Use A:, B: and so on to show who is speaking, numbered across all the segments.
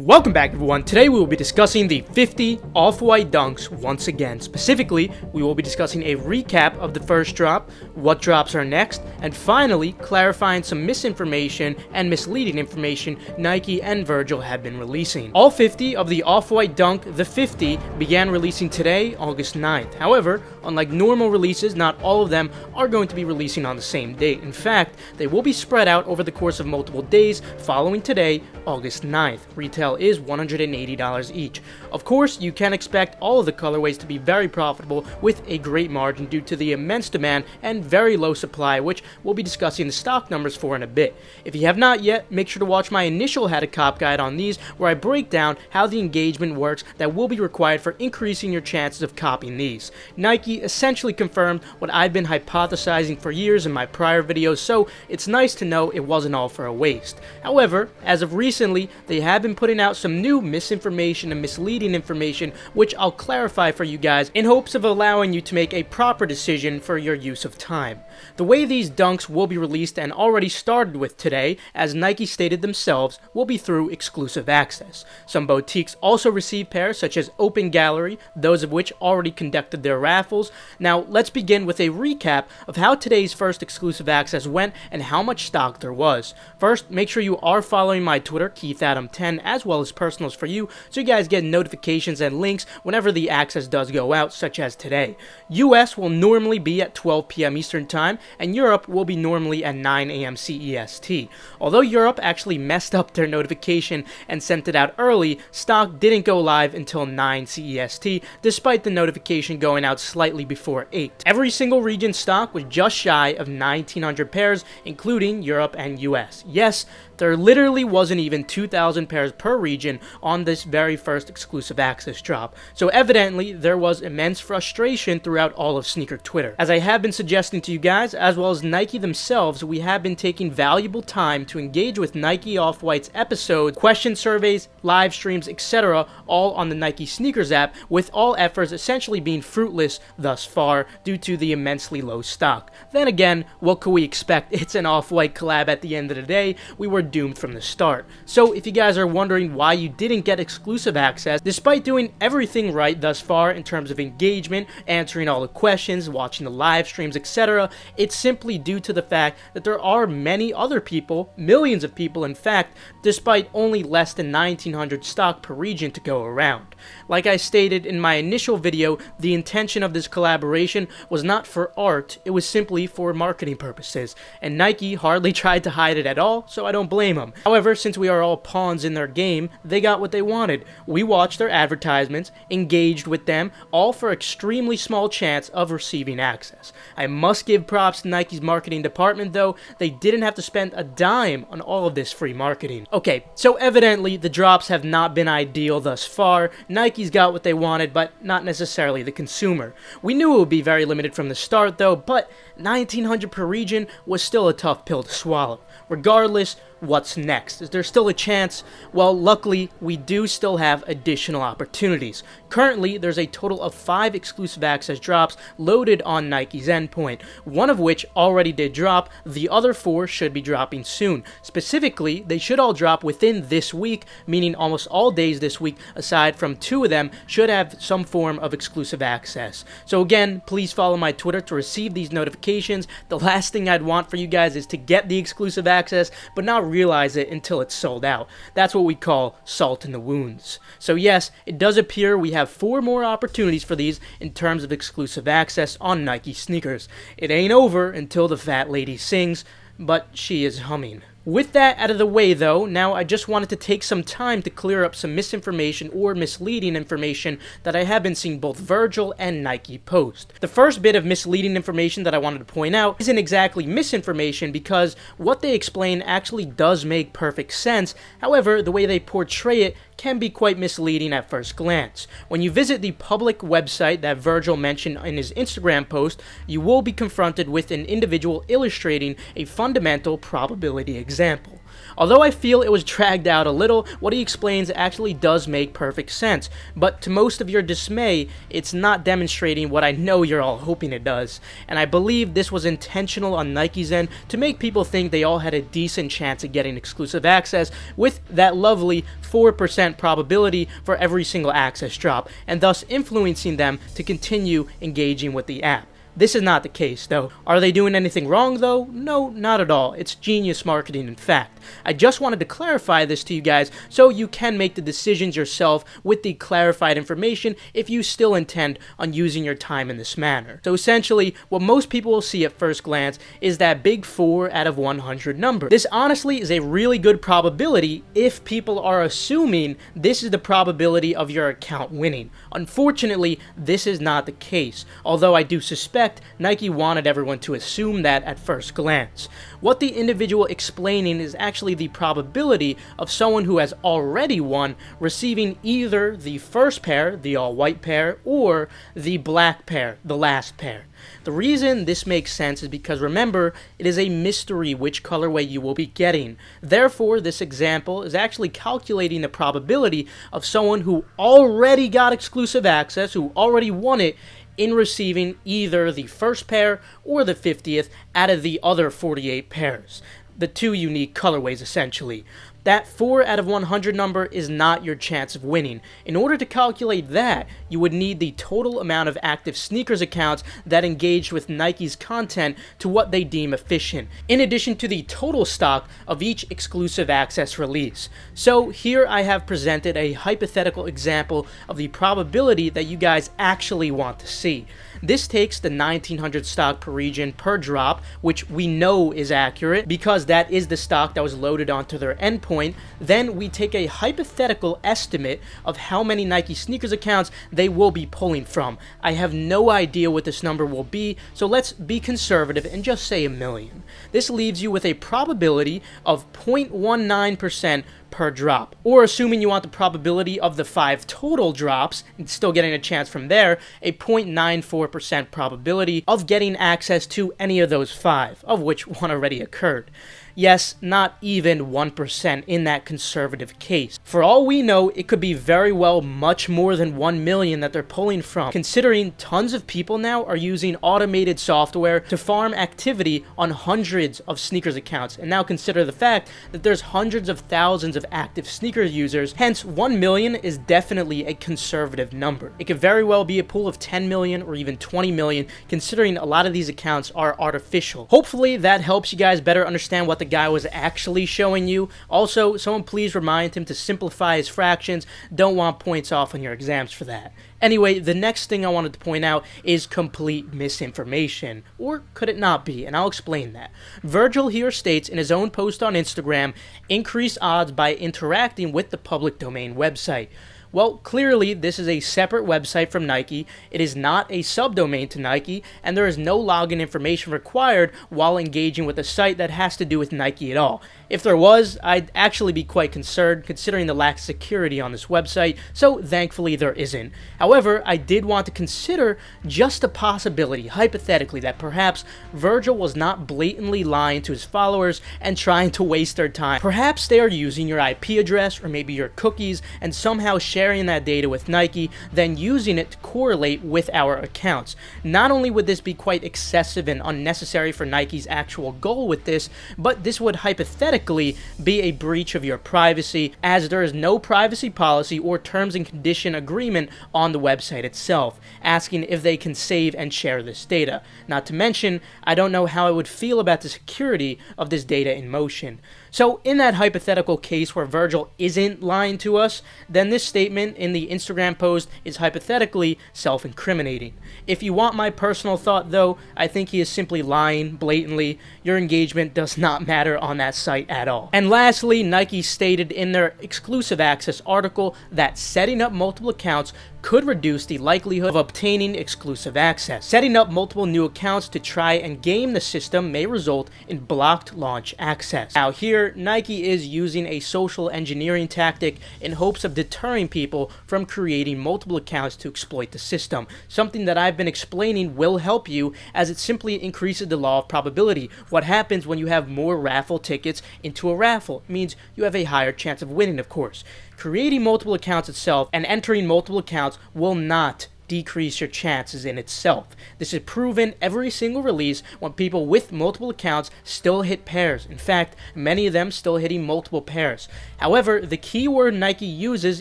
A: Welcome back everyone. Today we will be discussing the 50 off-white dunks once again. Specifically, we will be discussing a recap of the first drop, what drops are next, and finally clarifying some misinformation and misleading information Nike and Virgil have been releasing. All 50 of the off-white dunk, the 50, began releasing today, August 9th. However, unlike normal releases, not all of them are going to be releasing on the same date. In fact, they will be spread out over the course of multiple days following today, August 9th. Retail is $180 each. Of course, you can expect all of the colorways to be very profitable with a great margin due to the immense demand and very low supply, which we'll be discussing the stock numbers for in a bit. If you have not yet, make sure to watch my initial How to Cop guide on these, where I break down how the engagement works that will be required for increasing your chances of copying these. Nike essentially confirmed what I've been hypothesizing for years in my prior videos, so it's nice to know it wasn't all for a waste. However, as of recently, they have been putting out some new misinformation and misleading information, which I'll clarify for you guys in hopes of allowing you to make a proper decision for your use of time. The way these dunks will be released and already started with today, as Nike stated themselves, will be through exclusive access. Some boutiques also receive pairs such as Open Gallery, those of which already conducted their raffles. Now let's begin with a recap of how today's first exclusive access went and how much stock there was. First, make sure you are following my Twitter, KeithAdam10, as well as personals for you, so you guys get notifications and links whenever the access does go out, such as today. US will normally be at 12 p.m. Eastern Time, and Europe will be normally at 9 a.m. CEST. Although Europe actually messed up their notification and sent it out early, stock didn't go live until 9 CEST, despite the notification going out slightly before 8. Every single region stock was just shy of 1,900 pairs, including Europe and US. Yes, there literally wasn't even 2,000 pairs per region on this very first exclusive access drop, so evidently there was immense frustration throughout all of sneaker Twitter. As I have been suggesting to you guys, as well as Nike themselves, we have been taking valuable time to engage with Nike Off-White's episodes, question surveys, live streams, etc., all on the Nike Sneakers app, with all efforts essentially being fruitless thus far due to the immensely low stock. Then again, what could we expect? It's an Off-White collab at the end of the day. We were doomed from the start. So if you guys are wondering why you didn't get exclusive access, despite doing everything right thus far in terms of engagement, answering all the questions, watching the live streams, etc., it's simply due to the fact that there are many other people, millions of people in fact, despite only less than 1,900 stock per region to go around. Like I stated in my initial video, the intention of this collaboration was not for art, it was simply for marketing purposes, and Nike hardly tried to hide it at all, so I don't blame them. However, since we are all pawns in their game, they got what they wanted. We watched their advertisements, engaged with them, all for extremely small chance of receiving access. I must give props to Nike's marketing department though, they didn't have to spend a dime on all of this free marketing. Okay, so evidently the drops have not been ideal thus far. Nike's got what they wanted, but not necessarily the consumer. We knew it would be very limited from the start though, but 1,900 per region was still a tough pill to swallow. Regardless, what's next? Is there still a chance? Well, luckily, we do still have additional opportunities. Currently, there's a total of 5 exclusive access drops loaded on Nike's endpoint, one of which already did drop, the other 4 should be dropping soon. Specifically, they should all drop within this week, meaning almost all days this week, aside from 2 of them, should have some form of exclusive access. So again, please follow my Twitter to receive these notifications. The last thing I'd want for you guys is to get the exclusive access, but not realize it until it's sold out. That's what we call salt in the wounds. So yes, it does appear we have 4 more opportunities for these in terms of exclusive access on Nike sneakers. It ain't over until the fat lady sings, but she is humming. With that out of the way though, now I just wanted to take some time to clear up some misinformation or misleading information that I have been seeing both Virgil and Nike post. The first bit of misleading information that I wanted to point out isn't exactly misinformation because what they explain actually does make perfect sense. However, the way they portray it can be quite misleading at first glance. When you visit the public website that Virgil mentioned in his Instagram post, you will be confronted with an individual illustrating a fundamental probability example. Although I feel it was dragged out a little, what he explains actually does make perfect sense, but to most of your dismay, it's not demonstrating what I know you're all hoping it does, and I believe this was intentional on Nike's end to make people think they all had a decent chance of getting exclusive access with that lovely 4% probability for every single access drop, and thus influencing them to continue engaging with the app. This is not the case, though. Are they doing anything wrong, though? No, not at all. It's genius marketing, in fact. I just wanted to clarify this to you guys so you can make the decisions yourself with the clarified information if you still intend on using your time in this manner. So essentially, what most people will see at first glance is that big 4 out of 100 number. This honestly is a really good probability if people are assuming this is the probability of your account winning. Unfortunately, this is not the case, although I do suspect Nike wanted everyone to assume that at first glance. What the individual explaining is actually the probability of someone who has already won receiving either the first pair, the all-white pair, or the black pair, the last pair. The reason this makes sense is because, remember, it is a mystery which colorway you will be getting. Therefore, this example is actually calculating the probability of someone who already got exclusive access, who already won it, in receiving either the first pair or the 50th out of the other 48 pairs. The two unique colorways, essentially. That 4 out of 100 number is not your chance of winning. In order to calculate that, you would need the total amount of active sneakers accounts that engaged with Nike's content to what they deem efficient, in addition to the total stock of each exclusive access release. So here I have presented a hypothetical example of the probability that you guys actually want to see. This takes the 1900 stock per region per drop, which we know is accurate because that is the stock that was loaded onto their endpoint. Then we take a hypothetical estimate of how many Nike sneakers accounts they will be pulling from. I have no idea what this number will be, so let's be conservative and just say 1 million. This leaves you with a probability of 0.19% per drop, or assuming you want the probability of the 5 total drops and still getting a chance from there, a 0.94% probability of getting access to any of those 5, of which one already occurred. Yes, not even 1% in that conservative case. For all we know, it could be very well much more than 1 million that they're pulling from, considering tons of people now are using automated software to farm activity on hundreds of sneakers accounts, and now consider the fact that there's hundreds of thousands of active sneaker users, hence 1 million is definitely a conservative number. It could very well be a pool of 10 million or even 20 million, considering a lot of these accounts are artificial. Hopefully that helps you guys better understand what the guy was actually showing you. Also, someone please remind him to simplify his fractions. Don't want points off on your exams for that. Anyway, the next thing I wanted to point out is complete misinformation. Or could it not be? And I'll explain that. Virgil here states in his own post on Instagram, increase odds by interacting with the public domain website. Well, clearly this is a separate website from Nike, it is not a subdomain to Nike, and there is no login information required while engaging with a site that has to do with Nike at all. If there was, I'd actually be quite concerned considering the lack of security on this website, so thankfully there isn't. However, I did want to consider just a possibility, hypothetically, that perhaps Virgil was not blatantly lying to his followers and trying to waste their time. Perhaps they are using your IP address or maybe your cookies and somehow sharing that data with Nike, then using it to correlate with our accounts. Not only would this be quite excessive and unnecessary for Nike's actual goal with this, but this would hypothetically be a breach of your privacy, as there is no privacy policy or terms and condition agreement on the website itself, asking if they can save and share this data. Not to mention, I don't know how I would feel about the security of this data in motion. So in that hypothetical case where Virgil isn't lying to us, then this statement in the Instagram post is hypothetically self-incriminating. If you want my personal thought though, I think he is simply lying blatantly. Your engagement does not matter on that site at all. And lastly, Nike stated in their exclusive access article that setting up multiple accounts could reduce the likelihood of obtaining exclusive access. Setting up multiple new accounts to try and game the system may result in blocked launch access. Now here, Nike is using a social engineering tactic in hopes of deterring people from creating multiple accounts to exploit the system. Something that I've been explaining will help you, as it simply increases the law of probability. What happens when you have more raffle tickets into a raffle? It means you have a higher chance of winning, of course. Creating multiple accounts itself and entering multiple accounts will not decrease your chances in itself. This is proven every single release when people with multiple accounts still hit pairs. In fact, many of them still hitting multiple pairs. However, the key word Nike uses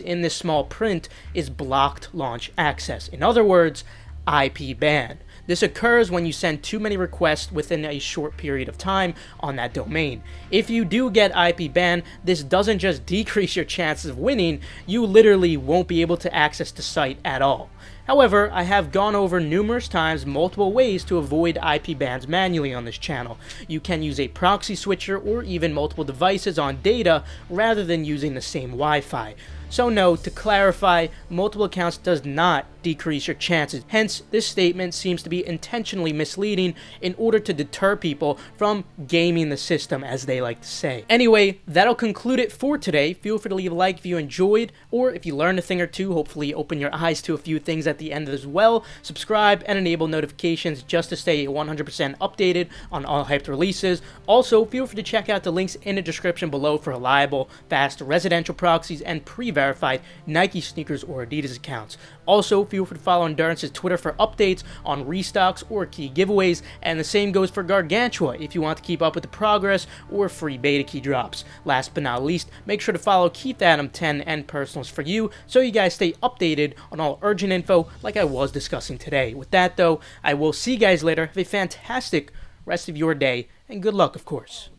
A: in this small print is blocked launch access. In other words, IP ban. This occurs when you send too many requests within a short period of time on that domain. If you do get IP ban, this doesn't just decrease your chances of winning, you literally won't be able to access the site at all. However, I have gone over numerous times multiple ways to avoid IP bans manually on this channel. You can use a proxy switcher or even multiple devices on data rather than using the same Wi-Fi. So no, to clarify, multiple accounts does not decrease your chances. Hence, this statement seems to be intentionally misleading in order to deter people from gaming the system, as they like to say. Anyway, that'll conclude it for today. Feel free to leave a like if you enjoyed, or if you learned a thing or two, hopefully open your eyes to a few things at the end as well. Subscribe and enable notifications just to stay 100% updated on all hyped releases. Also, feel free to check out the links in the description below for reliable, fast residential proxies and pre-verified Nike sneakers or Adidas accounts. Also, feel free to follow Endurance's Twitter for updates on restocks or key giveaways, and the same goes for Gargantua if you want to keep up with the progress or free beta key drops. Last but not least, make sure to follow KeithAdam10 and Personals for you so you guys stay updated on all urgent info like I was discussing today. With that though, I will see you guys later. Have a fantastic rest of your day, and good luck, of course.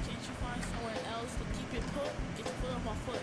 B: Can't you find somewhere else to keep it put? Get your foot on my foot.